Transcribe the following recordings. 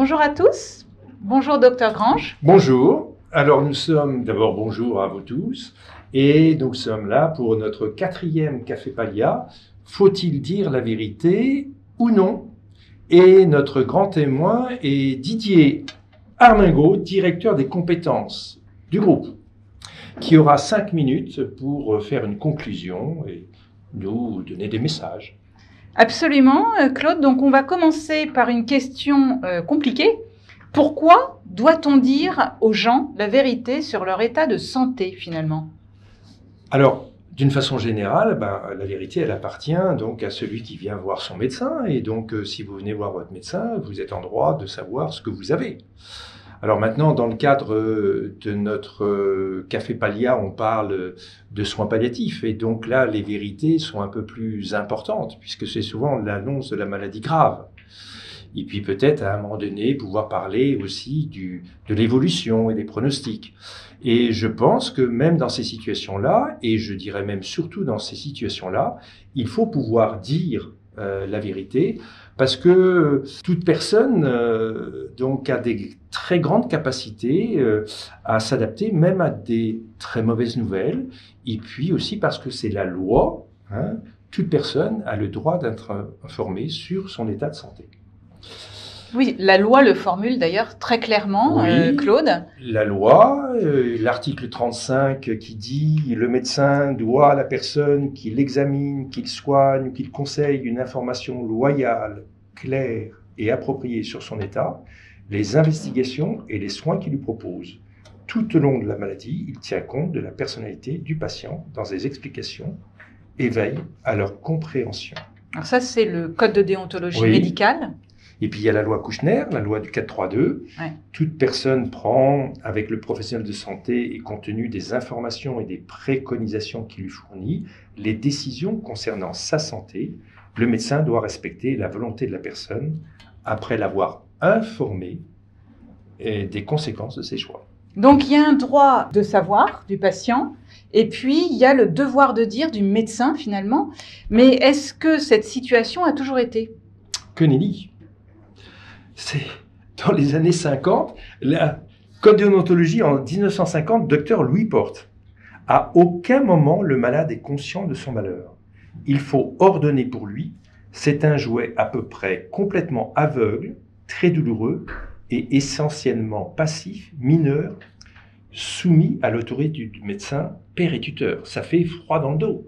Bonjour à tous, bonjour docteur Grange. Bonjour, alors nous sommes d'abord bonjour à vous tous et nous sommes là pour notre 4e Café Palia. Faut-il dire la vérité ou non? Et notre grand témoin est Didier Armingaud, directeur des compétences du groupe, qui aura 5 minutes pour faire une conclusion et nous donner des messages. Absolument, Claude. Donc on va commencer par une question compliquée. Pourquoi doit-on dire aux gens la vérité sur leur état de santé finalement? Alors, d'une façon générale, la vérité, elle appartient donc à celui qui vient voir son médecin. Et donc, si vous venez voir votre médecin, vous êtes en droit de savoir ce que vous avez. Alors maintenant, dans le cadre de notre Café Palia, on parle de soins palliatifs. Et donc là, les vérités sont un peu plus importantes, puisque c'est souvent l'annonce de la maladie grave. Et puis peut-être à un moment donné, pouvoir parler aussi de l'évolution et des pronostics. Et je pense que même dans ces situations-là, et je dirais même surtout dans ces situations-là, il faut pouvoir dire la vérité, parce que toute personne donc a des très grandes capacités à s'adapter même à des très mauvaises nouvelles, et puis aussi parce que c'est la loi, hein, toute personne a le droit d'être informée sur son état de santé. Oui, la loi le formule d'ailleurs très clairement, oui, Claude. La loi, l'article 35 qui dit « Le médecin doit à la personne qui l'examine, qu'il soigne, qu'il conseille une information loyale, claire et appropriée sur son état, les investigations et les soins qu'il lui propose. Tout au long de la maladie, il tient compte de la personnalité du patient dans ses explications et veille à leur compréhension. » Alors ça, c'est le code de déontologie médicale. Et puis il y a la loi Kouchner, la loi du 432. Ouais. Toute personne prend, avec le professionnel de santé et compte tenu des informations et des préconisations qu'il lui fournit, les décisions concernant sa santé. Le médecin doit respecter la volonté de la personne après l'avoir informée des conséquences de ses choix. Donc il y a un droit de savoir du patient, et puis il y a le devoir de dire du médecin finalement. Mais est-ce que cette situation a toujours été? Que nenni. C'est dans les années 50, la code de déontologie en 1950, docteur Louis Porte. À aucun moment le malade est conscient de son malheur. Il faut ordonner pour lui. C'est un jouet à peu près complètement aveugle, très douloureux et essentiellement passif, mineur, soumis à l'autorité du médecin, père et tuteur. Ça fait froid dans le dos.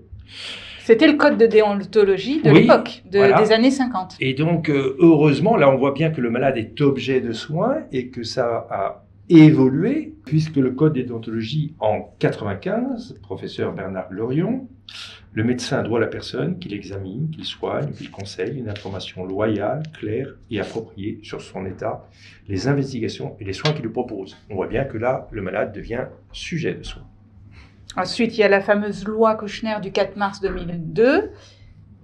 C'était le code de déontologie de l'époque, des années 50. Et donc, heureusement, là, on voit bien que le malade est objet de soins et que ça a évolué, puisque le code de déontologie, en 95, professeur Bernard Glorion, le médecin doit à la personne qu'il examine, qu'il soigne, qu'il conseille une information loyale, claire et appropriée sur son état, les investigations et les soins qu'il lui propose. On voit bien que là, le malade devient sujet de soins. Ensuite, il y a la fameuse loi Kouchner du 4 mars 2002.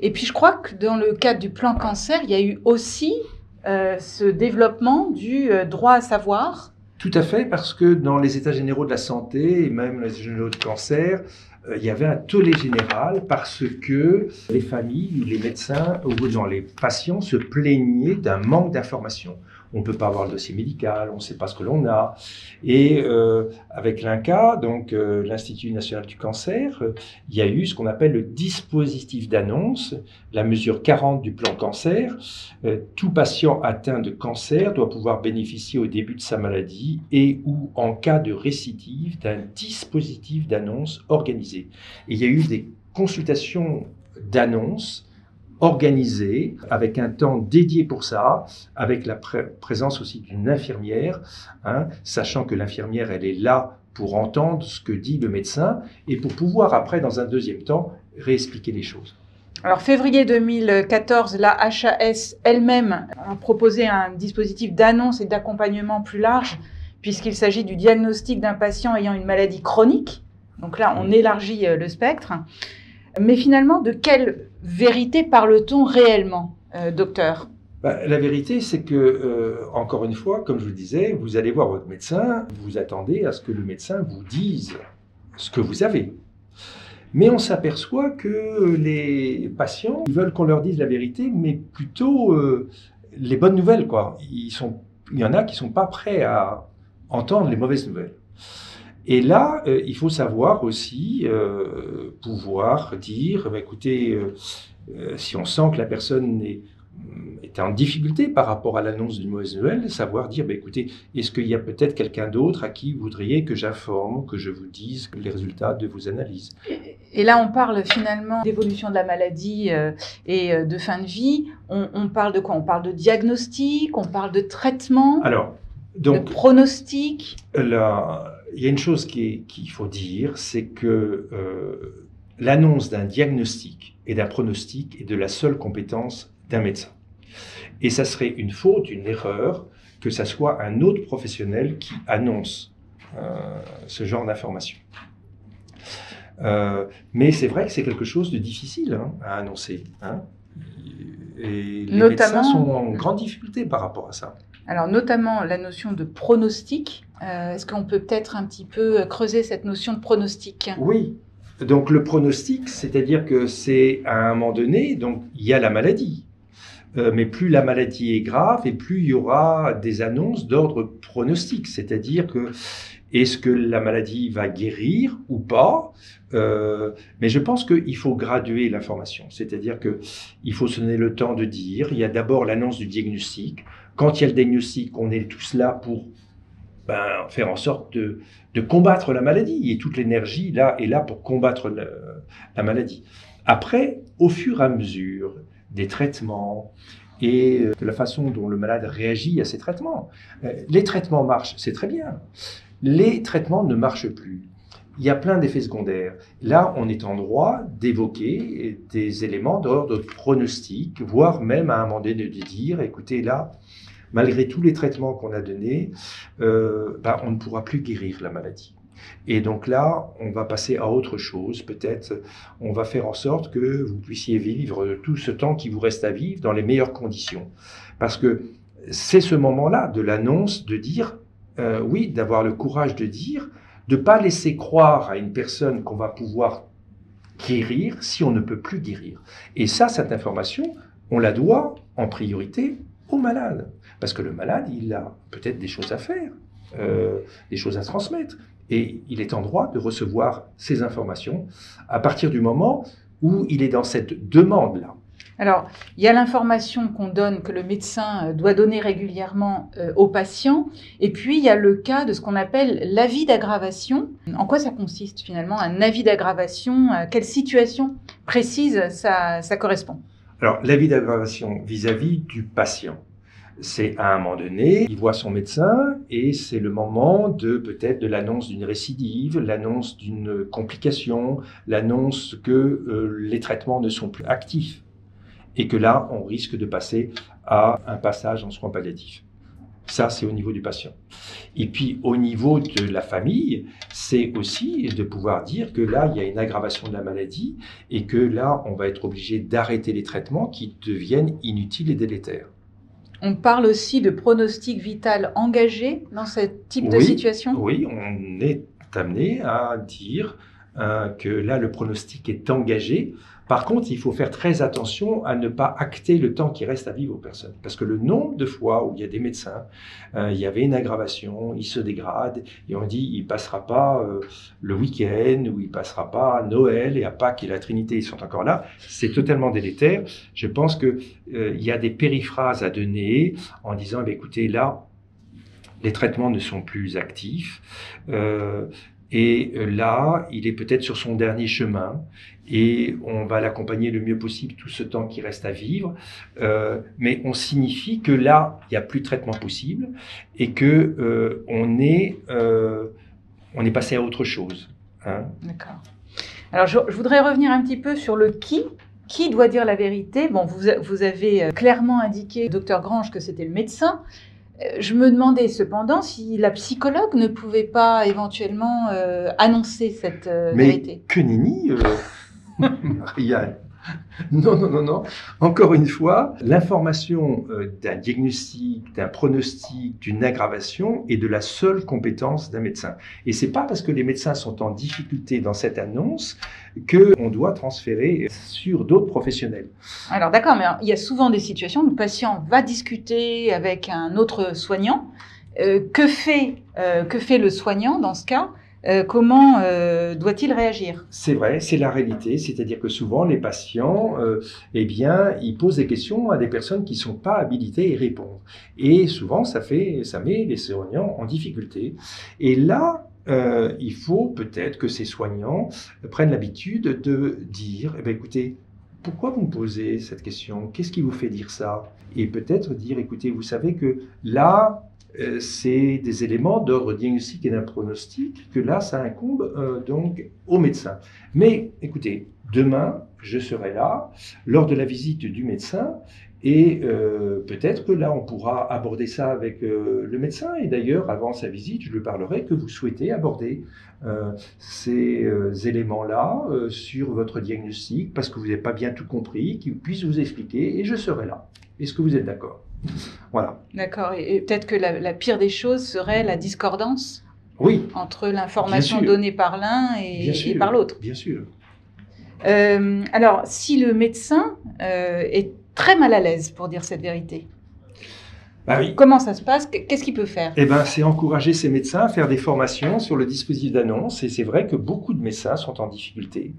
Et puis, je crois que dans le cadre du plan cancer, il y a eu aussi ce développement du droit à savoir. Tout à fait, parce que dans les états généraux de la santé et même les états généraux de cancer, il y avait un tollé général parce que les familles, les médecins ou non, les patients se plaignaient d'un manque d'informations. On ne peut pas avoir le dossier médical, on ne sait pas ce que l'on a. Et avec l'INCa, donc l'Institut national du cancer, il y a eu ce qu'on appelle le dispositif d'annonce, la mesure 40 du plan cancer. Tout patient atteint de cancer doit pouvoir bénéficier au début de sa maladie et ou en cas de récidive d'un dispositif d'annonce organisé. Et il y a eu des consultations d'annonce organisée, avec un temps dédié pour ça, avec la présence aussi d'une infirmière, hein, sachant que l'infirmière, elle est là pour entendre ce que dit le médecin et pour pouvoir après, dans un deuxième temps, réexpliquer les choses. Alors, février 2014, la HAS elle-même a proposé un dispositif d'annonce et d'accompagnement plus large, puisqu'il s'agit du diagnostic d'un patient ayant une maladie chronique. Donc là, on élargit le spectre. Mais finalement, de quelle vérité parle-t-on réellement, docteur? La vérité, c'est que, encore une fois, comme je vous le disais, vous allez voir votre médecin, vous attendez à ce que le médecin vous dise ce que vous avez. Mais on s'aperçoit que les patients, ils veulent qu'on leur dise la vérité, mais plutôt les bonnes nouvelles, quoi. Ils sont il y en a qui ne sont pas prêts à entendre les mauvaises nouvelles. Et là, il faut savoir aussi pouvoir dire, bah, écoutez, si on sent que la personne est en difficulté par rapport à l'annonce d'une mauvaise nouvelle, savoir dire, bah, écoutez, est-ce qu'il y a peut-être quelqu'un d'autre à qui vous voudriez que j'informe, que je vous dise les résultats de vos analyses? Et là, on parle finalement d'évolution de la maladie et de fin de vie. On parle de quoi? On parle de diagnostic, on parle de traitement, Alors, donc, de pronostic. Là, il y a une chose qu'il faut dire, c'est que l'annonce d'un diagnostic et d'un pronostic est de la seule compétence d'un médecin. Et ça serait une faute, une erreur, que ça soit un autre professionnel qui annonce ce genre d'informations. Mais c'est vrai que c'est quelque chose de difficile à annoncer. Et les médecins sont en grande difficulté par rapport à ça. Alors, notamment la notion de pronostic. Est-ce qu'on peut peut-être un petit peu creuser cette notion de pronostic? Oui. Donc, le pronostic, c'est-à-dire que c'est à un moment donné, donc il y a la maladie. Mais plus la maladie est grave et plus il y aura des annonces d'ordre pronostic. C'est-à-dire que est-ce que la maladie va guérir ou pas? Mais je pense qu'il faut graduer l'information. C'est-à-dire qu'il faut se donner le temps de dire. Il y a d'abord l'annonce du diagnostic. Quand il y a le diagnostic, on est tous là pour faire en sorte de combattre la maladie. Et toute l'énergie là est là pour combattre la maladie. Après, au fur et à mesure des traitements et de la façon dont le malade réagit à ces traitements. Les traitements marchent, c'est très bien. Les traitements ne marchent plus. Il y a plein d'effets secondaires. Là, on est en droit d'évoquer des éléments d'ordre pronostic, voire même à un moment donné de dire, écoutez, là, malgré tous les traitements qu'on a donnés, on ne pourra plus guérir la maladie. Et donc là, on va passer à autre chose. Peut-être, on va faire en sorte que vous puissiez vivre tout ce temps qui vous reste à vivre dans les meilleures conditions. Parce que c'est ce moment-là de l'annonce de dire, oui, d'avoir le courage de dire, de ne pas laisser croire à une personne qu'on va pouvoir guérir si on ne peut plus guérir. Et ça, cette information, on la doit en priorité au malade. Parce que le malade, il a peut-être des choses à faire, des choses à transmettre. Et il est en droit de recevoir ces informations à partir du moment où il est dans cette demande-là. Alors, il y a l'information qu'on donne, que le médecin doit donner régulièrement aux patients, et puis il y a le cas de ce qu'on appelle l'avis d'aggravation. En quoi ça consiste finalement, un avis d'aggravation? À quelle situation précise ça correspond? Alors, l'avis d'aggravation vis-à-vis du patient. C'est à un moment donné, il voit son médecin et c'est le moment peut-être de l'annonce d'une récidive, l'annonce d'une complication, l'annonce que les traitements ne sont plus actifs et que là, on risque de passer à un passage en soins palliatifs. Ça, c'est au niveau du patient. Et puis, au niveau de la famille, c'est aussi de pouvoir dire que là, il y a une aggravation de la maladie et que là, on va être obligé d'arrêter les traitements qui deviennent inutiles et délétères. On parle aussi de pronostic vital engagé dans ce type de situation? Oui, on est amené à dire que là, le pronostic est engagé. Par contre, il faut faire très attention à ne pas acter le temps qui reste à vivre aux personnes. Parce que le nombre de fois où il y a des médecins, il y avait une aggravation, il se dégrade, et on dit il ne passera pas le week-end, ou il ne passera pas Noël, et à Pâques et la Trinité, ils sont encore là. C'est totalement délétère. Je pense qu'il y a des périphrases à donner en disant écoutez, là, les traitements ne sont plus actifs. Et là, il est peut-être sur son dernier chemin et on va l'accompagner le mieux possible tout ce temps qui reste à vivre. Mais on signifie que là, il n'y a plus de traitement possible et que on est passé à autre chose. D'accord. Alors, je voudrais revenir un petit peu sur le qui. Qui doit dire la vérité? Bon, vous avez clairement indiqué, docteur Grange, que c'était le médecin. Je me demandais cependant si la psychologue ne pouvait pas éventuellement annoncer cette vérité. Mais que nenni, Marianne. Non, non, non, non. Encore une fois, l'information d'un diagnostic, d'un pronostic, d'une aggravation est de la seule compétence d'un médecin. Et c'est pas parce que les médecins sont en difficulté dans cette annonce qu'on doit transférer sur d'autres professionnels. Alors d'accord, mais alors, il y a souvent des situations où le patient va discuter avec un autre soignant. Que fait le soignant dans ce cas? Comment doit-il réagir? C'est vrai, c'est la réalité, c'est-à-dire que souvent les patients, eh bien, ils posent des questions à des personnes qui ne sont pas habilitées à y répondre. Et souvent, ça met les soignants en difficulté. Et là, il faut peut-être que ces soignants prennent l'habitude de dire, eh bien, écoutez, pourquoi vous me posez cette question? Qu'est-ce qui vous fait dire ça? Et peut-être dire, écoutez, vous savez que là, c'est des éléments d'ordre diagnostique et d'un pronostic, que là, ça incombe donc au médecin. Mais écoutez, demain, je serai là lors de la visite du médecin et peut-être que là, on pourra aborder ça avec le médecin. Et d'ailleurs, avant sa visite, je lui parlerai que vous souhaitez aborder ces éléments-là sur votre diagnostic parce que vous n'avez pas bien tout compris, qu'il puisse vous expliquer et je serai là. Est-ce que vous êtes d'accord? Voilà. D'accord. Et peut-être que la pire des choses serait la discordance entre l'information donnée par l'un et par l'autre. Bien sûr. Alors, si le médecin est très mal à l'aise pour dire cette vérité, bah oui. Comment ça se passe? Qu'est-ce qu'il peut faire? Eh ben, c'est encourager ces médecins à faire des formations sur le dispositif d'annonce. Et c'est vrai que beaucoup de médecins sont en difficulté.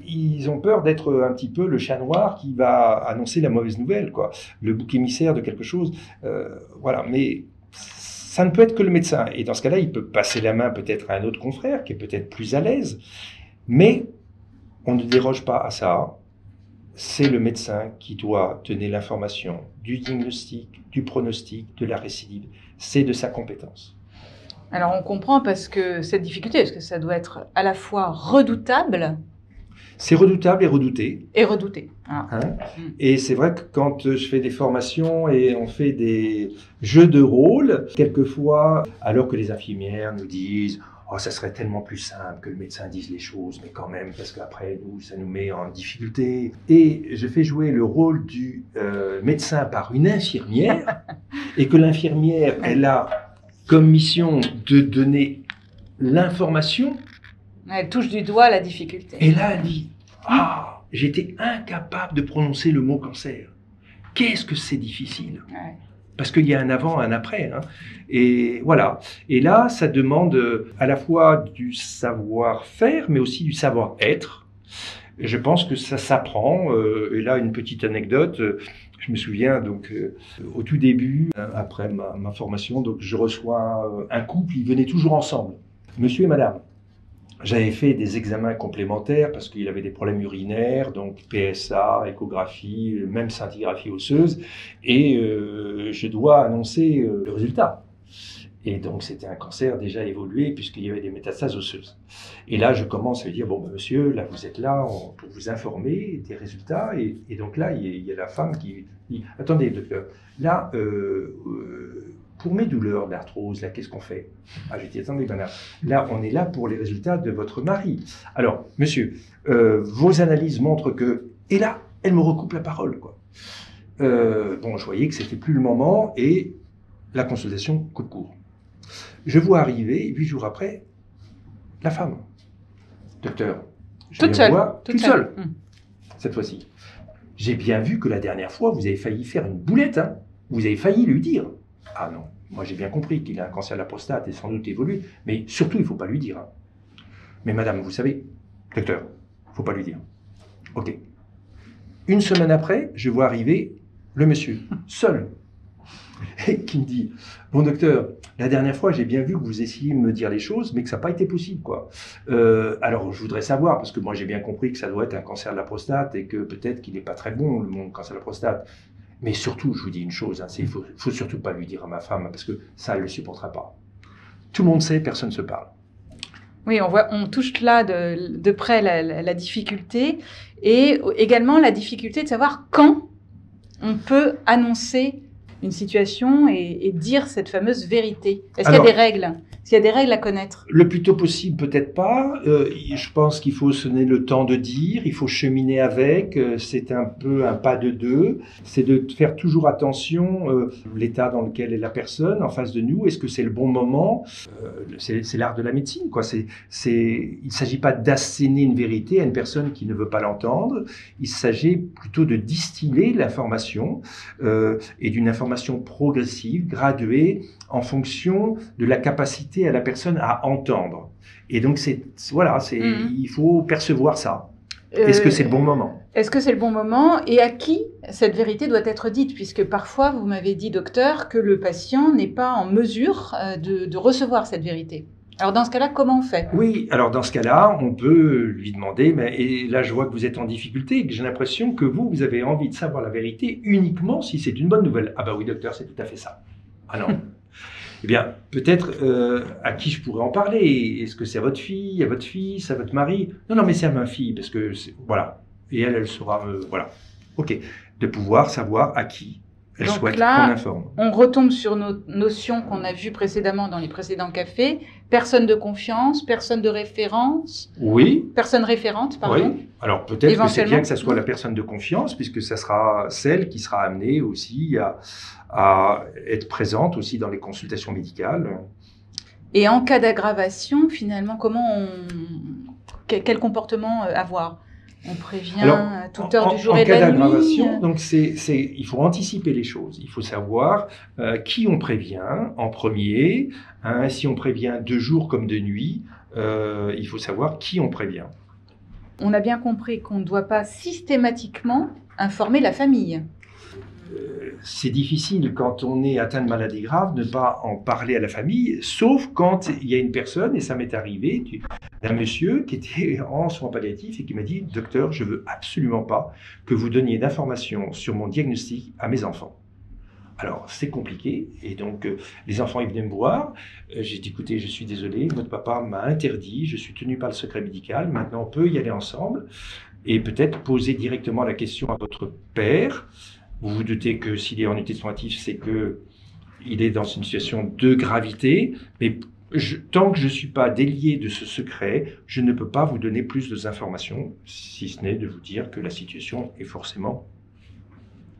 Ils ont peur d'être un petit peu le chat noir qui va annoncer la mauvaise nouvelle, quoi. Le bouc émissaire de quelque chose. Voilà. Mais ça ne peut être que le médecin. Et dans ce cas-là, il peut passer la main peut-être à un autre confrère qui est peut-être plus à l'aise. Mais on ne déroge pas à ça. C'est le médecin qui doit donner l'information du diagnostic, du pronostic, de la récidive. C'est de sa compétence. Alors on comprend parce que cette difficulté, parce que ça doit être à la fois redoutable. C'est redoutable et redouté. Et redouté. Ah. Hein? Et c'est vrai que quand je fais des formations et on fait des jeux de rôle, quelquefois, alors que les infirmières nous disent « Oh, ça serait tellement plus simple que le médecin dise les choses, mais quand même, parce qu'après, ça nous met en difficulté. » Et je fais jouer le rôle du médecin par une infirmière, et que l'infirmière, elle a comme mission de donner l'information. Elle touche du doigt la difficulté. Et là, elle dit « Ah, j'étais incapable de prononcer le mot cancer. Qu'est-ce que c'est difficile ?» Ouais. Parce qu'il y a un avant, un après. Hein. Et voilà. Et là, ça demande à la fois du savoir-faire, mais aussi du savoir-être. Je pense que ça s'apprend. Et là, une petite anecdote. Je me souviens, donc, au tout début, après ma formation, donc, je reçois un couple, ils venaient toujours ensemble. Monsieur et madame. J'avais fait des examens complémentaires parce qu'il avait des problèmes urinaires, donc PSA, échographie, même scintigraphie osseuse, et je dois annoncer le résultat. Et donc c'était un cancer déjà évolué puisqu'il y avait des métastases osseuses. Et là je commence à lui dire, bon ben, monsieur, là vous êtes là pour vous informer des résultats, et donc là il y a la femme qui dit, attendez docteur, là pour mes douleurs d'arthrose, là, qu'est-ce qu'on fait? Ah, j'ai dit, attendez, madame, là, on est là pour les résultats de votre mari. Alors, monsieur, vos analyses montrent que... Et là, elle me recoupe la parole, quoi. Bon, je voyais que c'était plus le moment, et la consultation coupe court. Je vois arriver, 8 jours après, la femme. Docteur, je viens vous voir toute seule, cette fois-ci. J'ai bien vu que la dernière fois, vous avez failli faire une boulette, hein. Vous avez failli lui dire. Ah non, moi j'ai bien compris qu'il a un cancer de la prostate et sans doute évolué, mais surtout il ne faut pas lui dire. Hein. Mais madame, vous savez, docteur, il ne faut pas lui dire. Ok. Une semaine après, je vois arriver le monsieur, seul, et qui me dit, bon docteur, la dernière fois j'ai bien vu que vous essayiez de me dire les choses, mais que ça n'a pas été possible, quoi. Alors je voudrais savoir, parce que moi j'ai bien compris que ça doit être un cancer de la prostate et que peut-être qu'il n'est pas très bon, mon cancer de la prostate. Mais surtout, je vous dis une chose, hein, il ne faut surtout pas lui dire à ma femme, parce que ça, elle ne le supportera pas. Tout le monde sait, personne ne se parle. Oui, on touche là de près la difficulté, et également la difficulté de savoir quand on peut annoncer une situation et dire cette fameuse vérité? Est-ce qu'il y a des règles? S'il y a des règles à connaître? Le plus tôt possible, peut-être pas. Je pense qu'il faut se donner le temps de dire, il faut cheminer avec. C'est un peu un pas de deux. C'est de faire toujours attention l'état dans lequel est la personne en face de nous. Est-ce que c'est le bon moment? C'est l'art de la médecine, quoi. Il ne s'agit pas d'asséner une vérité à une personne qui ne veut pas l'entendre. Il s'agit plutôt de distiller l'information et d'une information progressive, graduée, en fonction de la capacité à la personne à entendre. Et donc, il faut percevoir ça. Est-ce que c'est le bon moment? Est-ce que c'est le bon moment? Et à qui cette vérité doit être dite? Puisque parfois, vous m'avez dit, docteur, que le patient n'est pas en mesure de recevoir cette vérité. Alors, dans ce cas-là, comment on fait? Oui, alors dans ce cas-là, on peut lui demander, et là je vois que vous êtes en difficulté, et que j'ai l'impression que vous avez envie de savoir la vérité uniquement si c'est une bonne nouvelle. Ah bah oui, docteur, c'est tout à fait ça. Ah non. Eh bien, peut-être à qui je pourrais en parler? Est-ce que c'est à votre fille, à votre fils, à votre mari? Non, mais c'est à ma fille, parce que, voilà. Et elle saura voilà. OK. De pouvoir savoir à qui elle souhaite qu'on informe. On retombe sur nos notions qu'on a vues précédemment dans les précédents cafés. Personne de confiance, personne de référence. Oui. Personne référente, pardon. Oui. Alors peut-être que c'est bien que ça soit la personne de confiance, puisque ça sera celle qui sera amenée aussi à être présente aussi dans les consultations médicales. Et en cas d'aggravation, finalement, quel comportement avoir? On prévient à toute heure du jour et de la nuit. En cas d'aggravation, donc il faut anticiper les choses. Il faut savoir qui on prévient en premier. Si on prévient de jour comme de nuit, il faut savoir qui on prévient. On a bien compris qu'on ne doit pas systématiquement informer la famille. C'est difficile quand on est atteint de maladie grave de ne pas en parler à la famille, sauf quand il y a une personne, et ça m'est arrivé, d'un monsieur qui était en soins palliatifs et qui m'a dit « Docteur, je veux absolument pas que vous donniez d'informations sur mon diagnostic à mes enfants. » Alors, c'est compliqué, et donc les enfants ils venaient me voir. J'ai dit « Écoutez, je suis désolé, votre papa m'a interdit, je suis tenu par le secret médical, maintenant on peut y aller ensemble, et peut-être poser directement la question à votre père. » Vous vous doutez que s'il est en unité de soins intensifs, c'est qu'il est dans une situation de gravité, mais tant que je ne suis pas délié de ce secret, je ne peux pas vous donner plus d'informations, si ce n'est de vous dire que la situation est forcément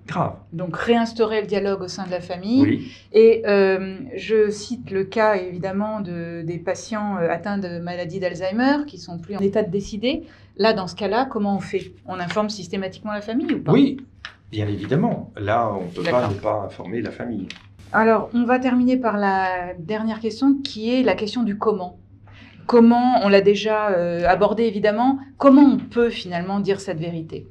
grave. Donc réinstaurer le dialogue au sein de la famille. Oui. Et je cite le cas évidemment des patients atteints de maladie d'Alzheimer qui sont plus en état de décider. Là, dans ce cas-là, comment on fait? On informe systématiquement la famille ou pas? Oui, bien évidemment. Là, on ne peut pas ne pas informer la famille. Alors, on va terminer par la dernière question qui est la question du comment. Comment, on l'a déjà abordé évidemment, comment on peut finalement dire cette vérité?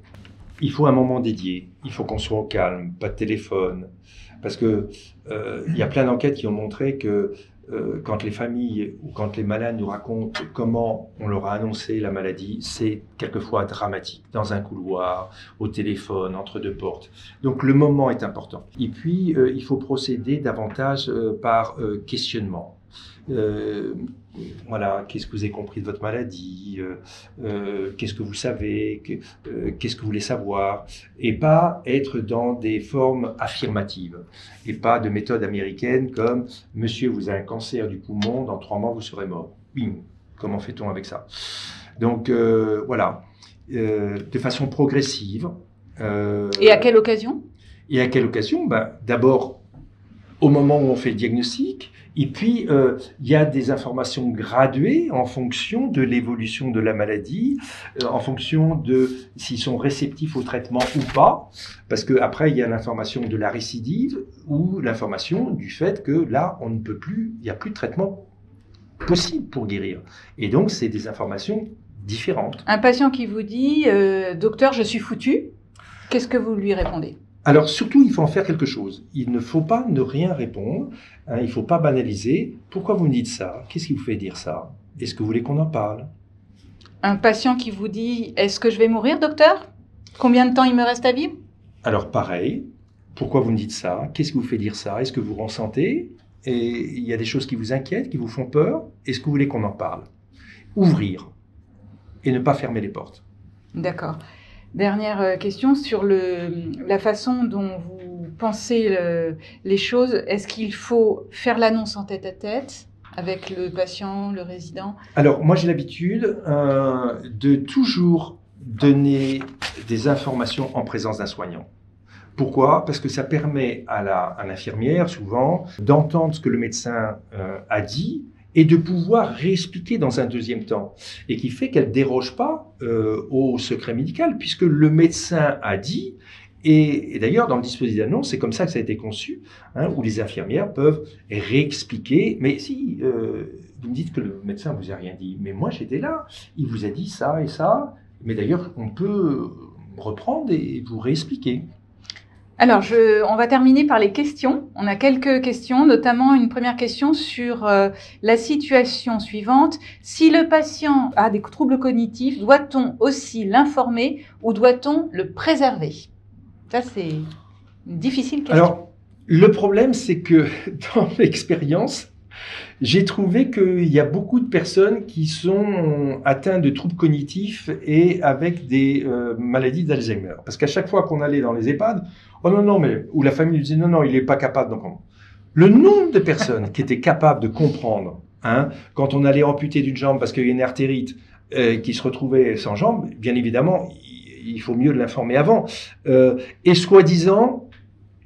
Il faut un moment dédié, il faut qu'on soit au calme, pas de téléphone. Parce que y a plein d'enquêtes qui ont montré que quand les familles ou quand les malades nous racontent comment on leur a annoncé la maladie, c'est quelquefois dramatique, dans un couloir, au téléphone, entre deux portes. Donc le moment est important. Et puis, il faut procéder davantage par questionnement. Voilà, qu'est-ce que vous avez compris de votre maladie, qu'est-ce que vous savez, qu'est-ce que vous voulez savoir, et pas être dans des formes affirmatives, et pas de méthode américaine comme « Monsieur, vous avez un cancer du poumon, dans 3 mois vous serez mort ». Bim, comment fait-on avec ça? Donc voilà, de façon progressive. Et à quelle occasion? Et à quelle occasion? D'abord, au moment où on fait le diagnostic. Et puis, il y a des informations graduées en fonction de l'évolution de la maladie, en fonction de s'ils sont réceptifs au traitement ou pas, parce qu'après, il y a l'information de la récidive ou l'information du fait que là, on ne peut plus, il n'y a plus de traitement possible pour guérir. Et donc, c'est des informations différentes. Un patient qui vous dit « Docteur, je suis foutu », qu'est-ce que vous lui répondez? Alors surtout, il faut en faire quelque chose. Il ne faut pas ne rien répondre, il ne faut pas banaliser. Pourquoi vous me dites ça? Qu'est-ce qui vous fait dire ça? Est-ce que vous voulez qu'on en parle? Un patient qui vous dit « Est-ce que je vais mourir, docteur? Combien de temps il me reste à vivre ?» Alors pareil, pourquoi vous me dites ça? Qu'est-ce qui vous fait dire ça? Est-ce que vous ressentez? Et il y a des choses qui vous inquiètent, qui vous font peur? Est-ce que vous voulez qu'on en parle? Ouvrir et ne pas fermer les portes. D'accord. Dernière question sur la façon dont vous pensez les choses? Est-ce qu'il faut faire l'annonce en tête-à-tête avec le patient, le résident? Alors, moi, j'ai l'habitude de toujours donner des informations en présence d'un soignant. Pourquoi? Parce que ça permet à l'infirmière, souvent, d'entendre ce que le médecin a dit et de pouvoir réexpliquer dans un deuxième temps. Et qui fait qu'elle ne déroge pas au secret médical, puisque le médecin a dit, et d'ailleurs, dans le dispositif d'annonce, c'est comme ça que ça a été conçu, où les infirmières peuvent réexpliquer. Mais si vous me dites que le médecin vous a rien dit, mais moi j'étais là, il vous a dit ça et ça, mais d'ailleurs, on peut reprendre et vous réexpliquer. Alors, on va terminer par les questions. On a quelques questions, notamment une première question sur la situation suivante. Si le patient a des troubles cognitifs, doit-on aussi l'informer ou doit-on le préserver? Ça, c'est une difficile question. Alors, le problème, c'est que dans l'expérience, j'ai trouvé qu'il y a beaucoup de personnes qui sont atteintes de troubles cognitifs et avec des maladies d'Alzheimer. Parce qu'à chaque fois qu'on allait dans les EHPAD, oh non, non, mais, ou la famille disait non, non, il n'est pas capable d'en comprendre. Le nombre de personnes qui étaient capables de comprendre, quand on allait amputer d'une jambe parce qu'il y a une artérite qui se retrouvait sans jambe, bien évidemment, il faut mieux l'informer avant. Et soi-disant,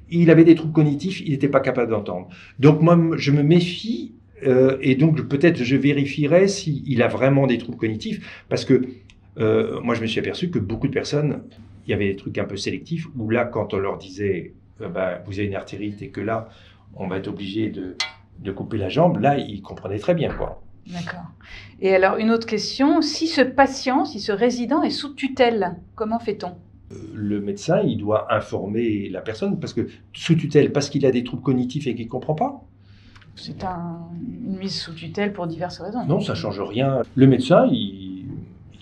il avait des troubles cognitifs, il n'était pas capable d'entendre. Donc moi, je me méfie et donc peut-être je vérifierai s'il a vraiment des troubles cognitifs, parce que moi je me suis aperçu que beaucoup de personnes, il y avait des trucs un peu sélectifs, où là quand on leur disait vous avez une artérite et que là on va être obligé de couper la jambe, là ils comprenaient très bien quoi. D'accord. Et alors une autre question, si ce résident est sous tutelle, comment fait-on? Le médecin, il doit informer la personne, parce que sous tutelle, parce qu'il a des troubles cognitifs et qu'il ne comprend pas. C'est une mise sous tutelle pour diverses raisons. Non, ça ne change rien. Le médecin, il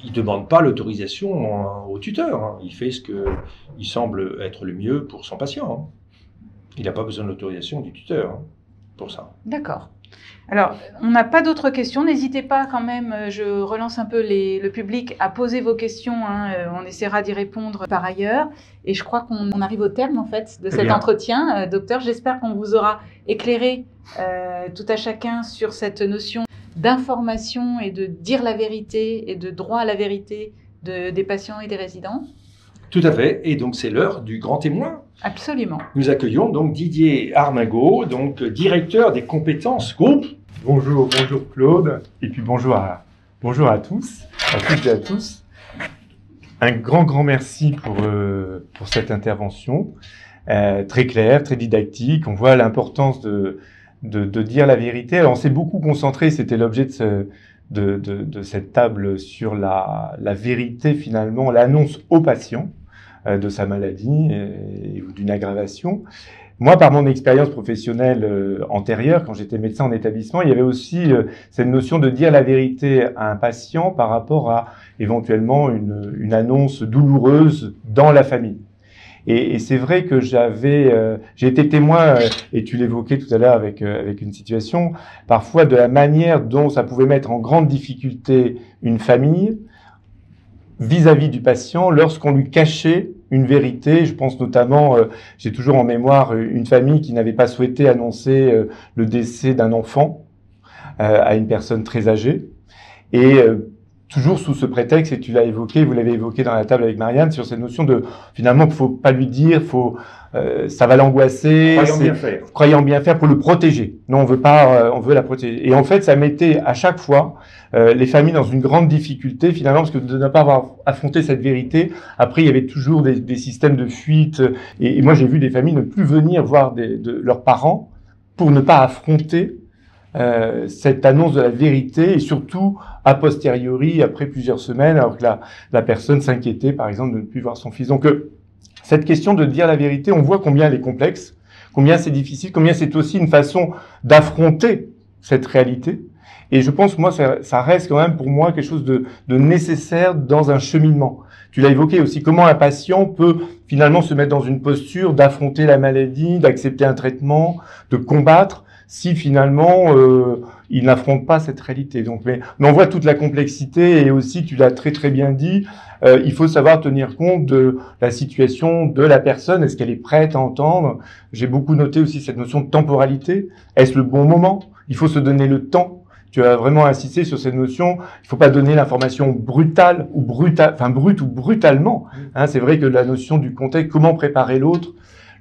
ne demande pas l'autorisation au tuteur. Il fait ce qu'il semble être le mieux pour son patient. Il n'a pas besoin de l'autorisation du tuteur pour ça. D'accord. Alors, on n'a pas d'autres questions. N'hésitez pas quand même, je relance un peu le public à poser vos questions. On essaiera d'y répondre par ailleurs. Et je crois qu'on arrive au terme en fait de cet entretien. Docteur, j'espère qu'on vous aura éclairé tout à chacun sur cette notion d'information et de dire la vérité et de droit à la vérité des patients et des résidents. Tout à fait. Et donc, c'est l'heure du grand témoin. Absolument. Nous accueillons donc Didier Armingaud, donc directeur des compétences groupe. Bonjour Claude, et puis bonjour à tous, à toutes et à tous. Un grand merci pour cette intervention, très claire, très didactique. On voit l'importance de dire la vérité. Alors, on s'est beaucoup concentré, c'était l'objet de cette table, sur la vérité finalement, l'annonce au patient de sa maladie ou d'une aggravation. Moi, par mon expérience professionnelle antérieure, quand j'étais médecin en établissement, il y avait aussi cette notion de dire la vérité à un patient par rapport à éventuellement une annonce douloureuse dans la famille. Et c'est vrai que j'ai été témoin, et tu l'évoquais tout à l'heure avec une situation, parfois de la manière dont ça pouvait mettre en grande difficulté une famille vis-à-vis du patient lorsqu'on lui cachait une vérité. Je pense notamment, j'ai toujours en mémoire une famille qui n'avait pas souhaité annoncer le décès d'un enfant à une personne très âgée. Et toujours sous ce prétexte, et tu l'as évoqué, vous l'avez évoqué dans la table avec Marianne, sur cette notion de, finalement, qu'il faut pas lui dire, ça va l'angoisser. Croyant bien faire pour le protéger. Non, on veut pas, on veut la protéger. Et en fait, ça mettait à chaque fois les familles dans une grande difficulté, finalement, parce que de ne pas avoir affronté cette vérité, après, il y avait toujours des systèmes de fuite. Et moi, j'ai vu des familles ne plus venir voir leurs parents pour ne pas affronter cette annonce de la vérité, et surtout a posteriori, après plusieurs semaines, alors que la personne s'inquiétait, par exemple, de ne plus voir son fils. Donc, cette question de dire la vérité, on voit combien elle est complexe, combien c'est difficile, combien c'est aussi une façon d'affronter cette réalité. Et je pense, moi, ça reste quand même pour moi quelque chose de nécessaire dans un cheminement. Tu l'as évoqué aussi, comment un patient peut finalement se mettre dans une posture d'affronter la maladie, d'accepter un traitement, de combattre. si finalement ils n'affrontent pas cette réalité. Donc, mais on voit toute la complexité et aussi, tu l'as très très bien dit, il faut savoir tenir compte de la situation de la personne. Est-ce qu'elle est prête à entendre? J'ai beaucoup noté aussi cette notion de temporalité. Est-ce le bon moment? Il faut se donner le temps. Tu as vraiment insisté sur cette notion. Il faut pas donner l'information brutale ou brute ou brutalement. Hein, c'est vrai que la notion du contexte, comment préparer l'autre,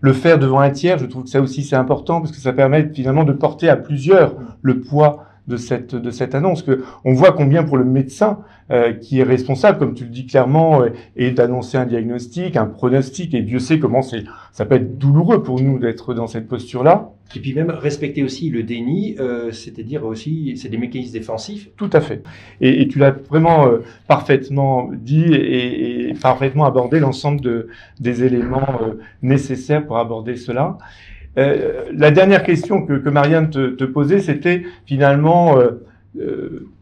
le faire devant un tiers, je trouve que ça aussi c'est important parce que ça permet finalement de porter à plusieurs le poids de cette annonce. Que on voit combien pour le médecin qui est responsable, comme tu le dis clairement, et d'annoncer un diagnostic, un pronostic, et Dieu sait comment ça peut être douloureux pour nous d'être dans cette posture-là. Et puis même respecter aussi le déni, c'est-à-dire aussi, c'est des mécanismes défensifs. Tout à fait. Et tu l'as vraiment parfaitement dit et parfaitement abordé l'ensemble des éléments nécessaires pour aborder cela. La dernière question que Marianne te posait, c'était finalement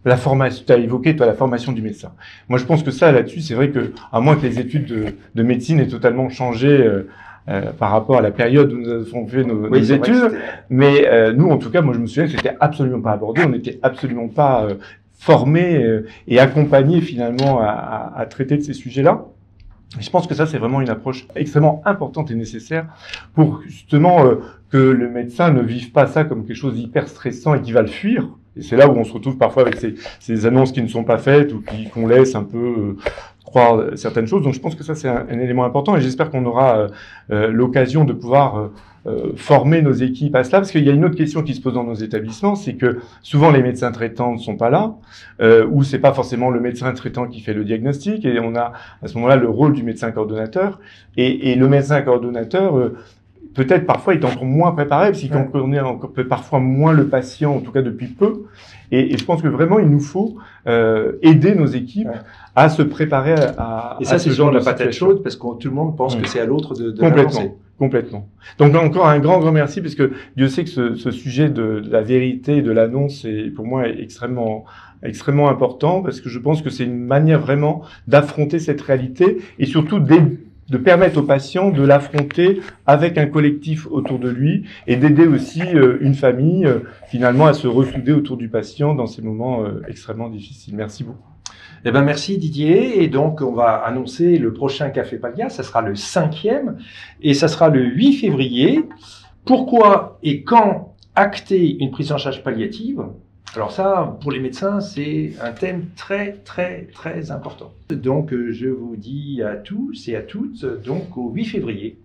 la formation. Tu as évoqué toi la formation du médecin. Moi, je pense que ça, là-dessus, c'est vrai que à moins que les études de médecine aient totalement changé par rapport à la période où nous avons fait nos études, mais nous, en tout cas, moi, je me souviens que c'était absolument pas abordé. On n'était absolument pas formés et accompagnés finalement à traiter de ces sujets-là. Je pense que ça, c'est vraiment une approche extrêmement importante et nécessaire pour justement que le médecin ne vive pas ça comme quelque chose d'hyper stressant et qui va le fuir. Et c'est là où on se retrouve parfois avec ces annonces qui ne sont pas faites ou qu'on laisse un peu croire certaines choses. Donc je pense que ça, c'est un élément important et j'espère qu'on aura l'occasion de pouvoir former nos équipes à cela, parce qu'il y a une autre question qui se pose dans nos établissements, c'est que souvent les médecins traitants ne sont pas là, ou c'est pas forcément le médecin traitant qui fait le diagnostic, et on a à ce moment-là le rôle du médecin coordonnateur, et le médecin coordonnateur peut-être parfois est encore moins préparé, parce qu'il connaît encore parfois moins le patient, en tout cas depuis peu, et je pense que vraiment il nous faut aider nos équipes à se préparer à et ça, c'est le genre de la patate chaude, parce que tout le monde pense que c'est à l'autre de l'avancer. Complètement. Donc encore un grand merci, parce que Dieu sait que ce sujet de la vérité et de l'annonce est pour moi extrêmement important, parce que je pense que c'est une manière vraiment d'affronter cette réalité et surtout de permettre au patient de l'affronter avec un collectif autour de lui et d'aider aussi une famille finalement à se ressouder autour du patient dans ces moments extrêmement difficiles. Merci beaucoup. Eh ben merci Didier, et donc on va annoncer le prochain Café Pallia, ça sera le 5e et ça sera le 8 février. Pourquoi et quand acter une prise en charge palliative? Alors ça, pour les médecins, c'est un thème très important. Donc je vous dis à tous et à toutes, donc au 8 février,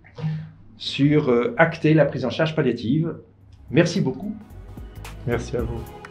sur acter la prise en charge palliative. Merci beaucoup. Merci à vous.